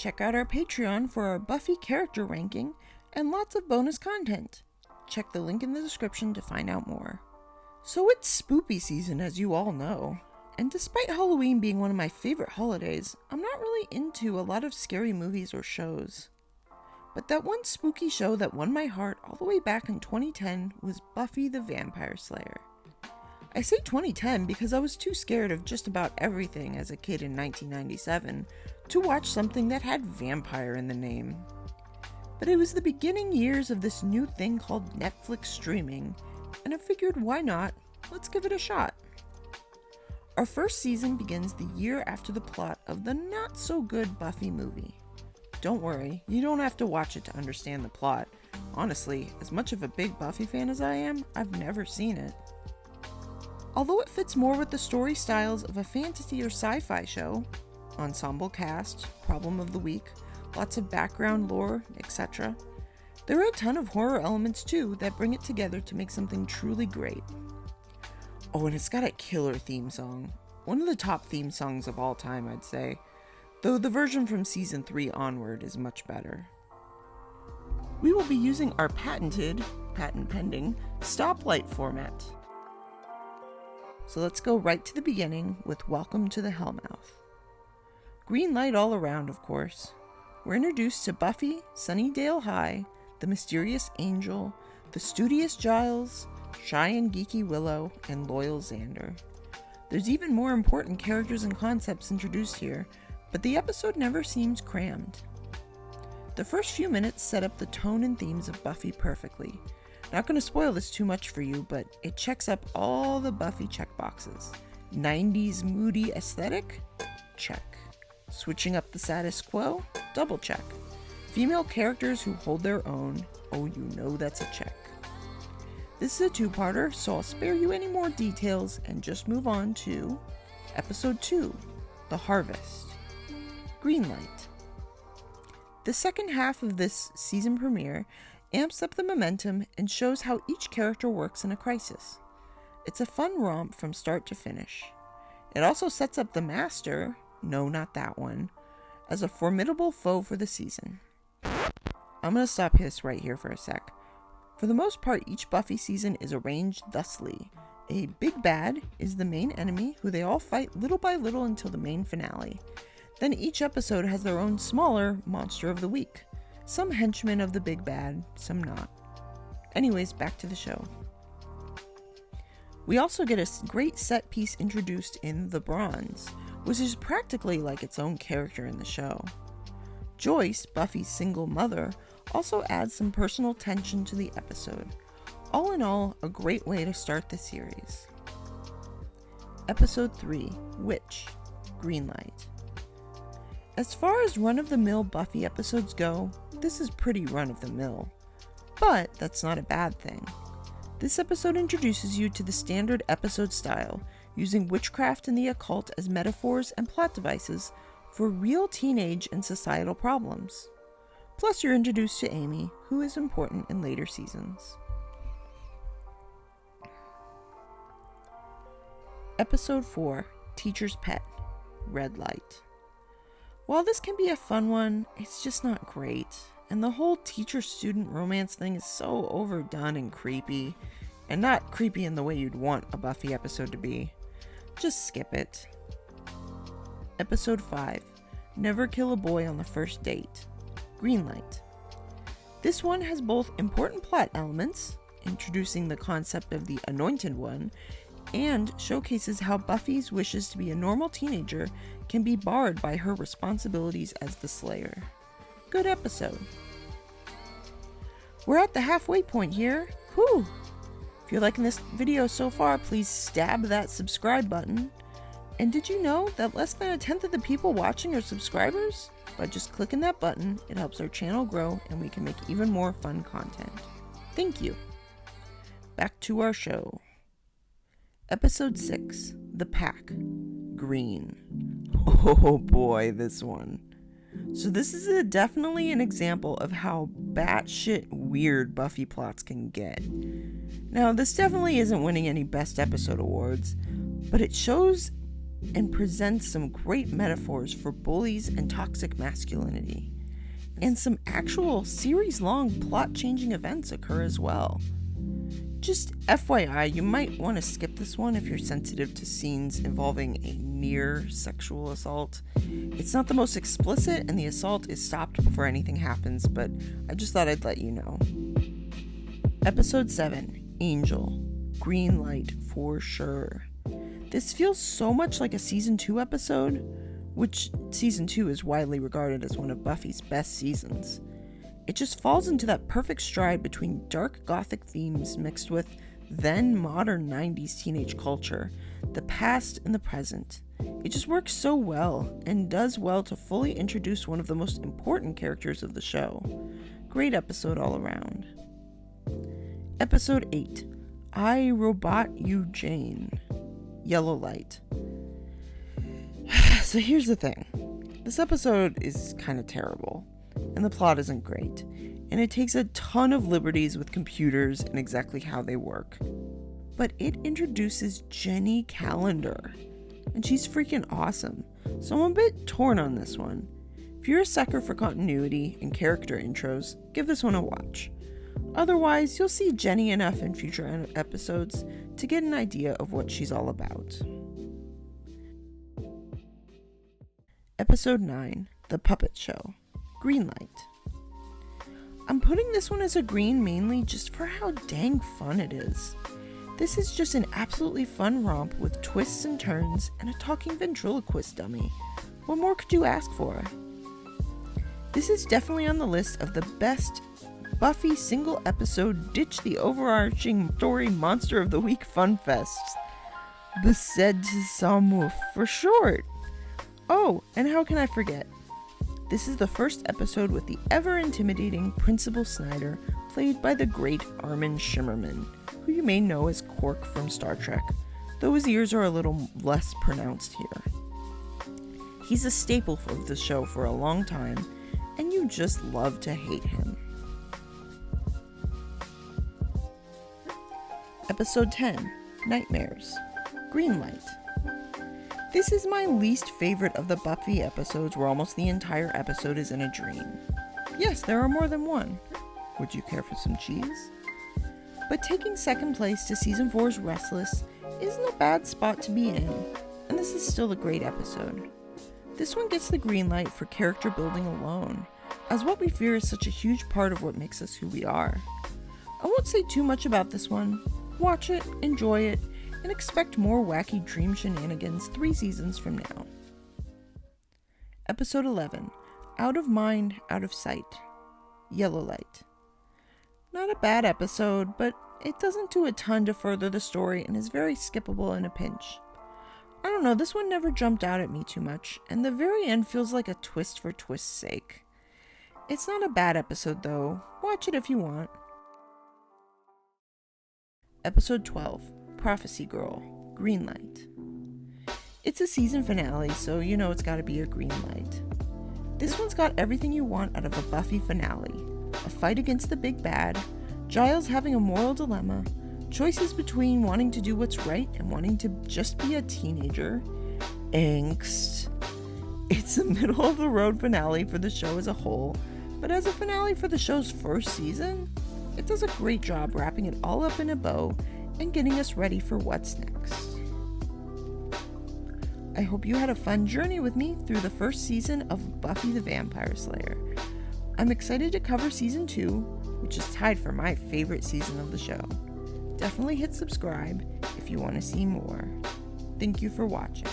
Check out our Patreon for our Buffy character ranking and lots of bonus content. Check the link in the description to find out more. So it's spoopy season, as you all know, and despite Halloween being one of my favorite holidays, I'm not really into a lot of scary movies or shows. But that one spooky show that won my heart all the way back in 2010 was Buffy the Vampire Slayer. I say 2010 because I was too scared of just about everything as a kid in 1997 to watch something that had vampire in the name. But it was the beginning years of this new thing called Netflix streaming, and I figured why not, let's give it a shot. Our first season begins the year after the plot of the not so good Buffy movie. Don't worry, you don't have to watch it to understand the plot. Honestly, as much of a big Buffy fan as I am, I've never seen it. Although it fits more with the story styles of a fantasy or sci-fi show, ensemble cast, problem of the week, lots of background lore, etc., there are a ton of horror elements too that bring it together to make something truly great. Oh, and it's got a killer theme song. One of the top theme songs of all time, I'd say. Though the version from season 3 onward is much better. We will be using our patent pending, stoplight format. So let's go right to the beginning with Welcome to the Hellmouth. Green light all around, of course. We're introduced to Buffy, Sunnydale High, the mysterious Angel, the studious Giles, shy and geeky Willow, and loyal Xander. There's even more important characters and concepts introduced here, but the episode never seems crammed. The first few minutes set up the tone and themes of Buffy perfectly. Not going to spoil this too much for you, but it checks up all the Buffy checkboxes. 90s moody aesthetic? Check. Switching up the status quo? Double check. Female characters who hold their own? Oh, you know that's a check. This is a two-parter, so I'll spare you any more details and just move on to Episode 2, The Harvest. Green light. The second half of this season premiere amps up the momentum and shows how each character works in a crisis. It's a fun romp from start to finish. It also sets up the Master, no not that one, as a formidable foe for the season. I'm gonna stop this right here for a sec. For the most part, each Buffy season is arranged thusly. A big bad is the main enemy who they all fight little by little until the main finale. Then each episode has their own smaller monster of the week. Some henchmen of the big bad, some not. Anyways, back to the show. We also get a great set piece introduced in The Bronze, which is practically like its own character in the show. Joyce, Buffy's single mother, also adds some personal tension to the episode. All in all, a great way to start the series. Episode 3, Witch, Green light. As far as run-of-the-mill Buffy episodes go, this is pretty run-of-the-mill. But that's not a bad thing. This episode introduces you to the standard episode style, using witchcraft and the occult as metaphors and plot devices for real teenage and societal problems. Plus you're introduced to Amy, who is important in later seasons. Episode 4, Teacher's Pet, Red Light. While this can be a fun one, it's just not great, and the whole teacher-student romance thing is so overdone and creepy, and not creepy in the way you'd want a Buffy episode to be. Just skip it. Episode 5, Never Kill a Boy on the First Date, Green light. This one has both important plot elements, introducing the concept of the Anointed One, and showcases how Buffy's wishes to be a normal teenager can be barred by her responsibilities as the Slayer. Good episode. We're at the halfway point here. Whew! If you're liking this video so far, please stab that subscribe button. And did you know that less than 1/10 of the people watching are subscribers? By just clicking that button, it helps our channel grow and we can make even more fun content. Thank you. Back to our show. Episode 6, The Pack, Green. Oh boy, this one. So this is definitely an example of how batshit weird Buffy plots can get. Now, this definitely isn't winning any Best Episode awards, but it shows and presents some great metaphors for bullies and toxic masculinity. And some actual series-long plot-changing events occur as well. Just FYI, you might want to skip this one if you're sensitive to scenes involving a near sexual assault. It's not the most explicit, and the assault is stopped before anything happens, but I just thought I'd let you know. Episode 7, Angel. Green light for sure. This feels so much like a Season 2 episode, which Season 2 is widely regarded as one of Buffy's best seasons. It just falls into that perfect stride between dark gothic themes mixed with then modern 90s teenage culture, the past and the present. It just works so well, and does well to fully introduce one of the most important characters of the show. Great episode all around. Episode 8, I Robot You Jane. Yellow light. So here's the thing. This episode is kind of terrible, and the plot isn't great, and it takes a ton of liberties with computers and exactly how they work. But it introduces Jenny Calendar, and she's freaking awesome, so I'm a bit torn on this one. If you're a sucker for continuity and character intros, give this one a watch. Otherwise, you'll see Jenny enough in future episodes to get an idea of what she's all about. Episode 9, The Puppet Show. Green light. I'm putting this one as a green mainly just for how dang fun it is. This is just an absolutely fun romp with twists and turns and a talking ventriloquist dummy. What more could you ask for? This is definitely on the list of the best Buffy single episode ditch the overarching story monster of the week fun fests. Buffy for short. Oh, and how can I forget? This is the first episode with the ever-intimidating Principal Snyder, played by the great Armin Shimmerman, who you may know as Quark from Star Trek, though his ears are a little less pronounced here. He's a staple of the show for a long time, and you just love to hate him. Episode 10, Nightmares. Green light. This is my least favorite of the Buffy episodes where almost the entire episode is in a dream. Yes, there are more than one. Would you care for some cheese? But taking second place to Season 4's Restless isn't a bad spot to be in, and this is still a great episode. This one gets the green light for character building alone, as what we fear is such a huge part of what makes us who we are. I won't say too much about this one. Watch it, enjoy it, and expect more wacky dream shenanigans 3 seasons from now. Episode 11, Out of Mind, Out of Sight. Yellow light. Not a bad episode, but it doesn't do a ton to further the story and is very skippable in a pinch. I don't know, this one never jumped out at me too much, and the very end feels like a twist for twist's sake. It's not a bad episode though, watch it if you want. Episode 12, Prophecy Girl. Green light. It's a season finale, so you know it's gotta be a green light. This one's got everything you want out of a Buffy finale. A fight against the big bad, Giles having a moral dilemma, choices between wanting to do what's right and wanting to just be a teenager, angst. It's a middle of the road finale for the show as a whole, but as a finale for the show's first season, it does a great job wrapping it all up in a bow and getting us ready for what's next. I hope you had a fun journey with me through the first season of Buffy the Vampire Slayer. I'm excited to cover Season 2, which is tied for my favorite season of the show. Definitely hit subscribe if you want to see more. Thank you for watching.